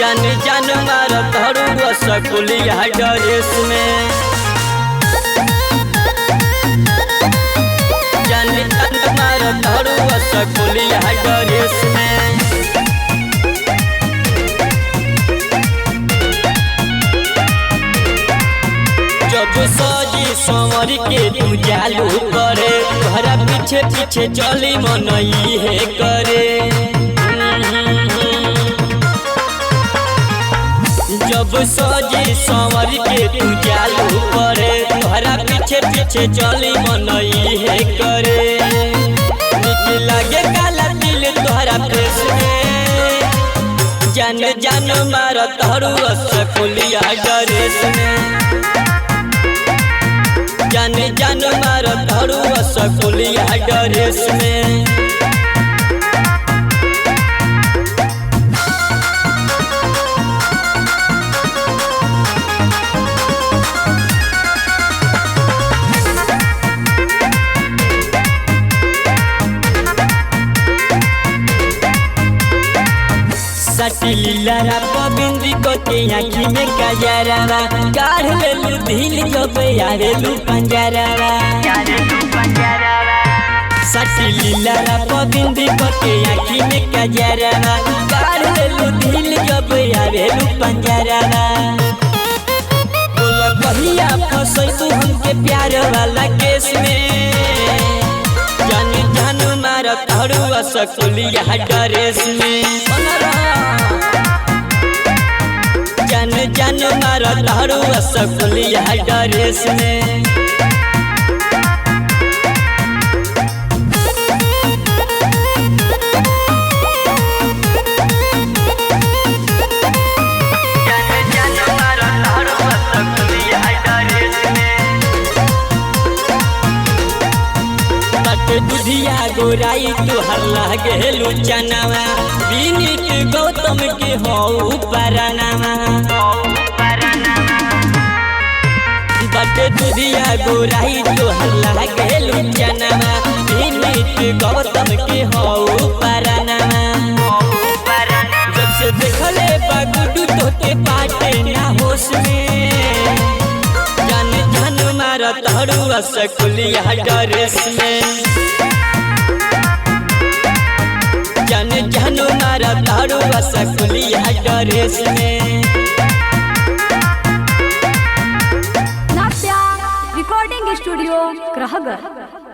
जान जान मारत हड़ुआ सकुलिया ड्रेस में। जान जान मारत हड़ुआ सकुलिया ड्रेस में। जब सजी संवर के तू चालू करे घरा पीछे पीछे चली मनई है करे। जब सजी संवर के तू चालू करे घरा पीछे पीछे चली मनई है करे। निक लगे काला दिल तोहरा फेस में। जान जान मारत हड़ुआ सकुलिया ड्रेस में। जान जान मारत हड़ुआ सकुलिया ड्रेस में। सटीला बिंदी को के आँखी में कजरावा काढ़ लेलू दिल जब यारेलू पंजरावा। सटीला बिंदी को के आँखी में कजरावा काढ़ लेलू दिल जब यारेलू पंजरावा। बोला कहिया फंसई तू हमके प्यार वाला केस में। जान जान मारत हड़ुआ सकुलिया ड्रेस में। जान जान मारत हड़ुआ सकुलिया ड्रेस में। दुधिया गोराई तुहर लागेलू चनावा विनीत गौतम के हो परनामा। बट दुधिया गोराई तुहर लागेलू चनावा विनीत गौतम के हो परनामा। जब से देखले बगुडू तोते पाटे ना होश में। जान जान मारत हड़ुआ सकुलिया ड्रेस में। जान जान मारत हड़ुआ सकुलिया ड्रेस में। नाट्या रिकॉर्डिंग स्टूडियो ग्राहगर।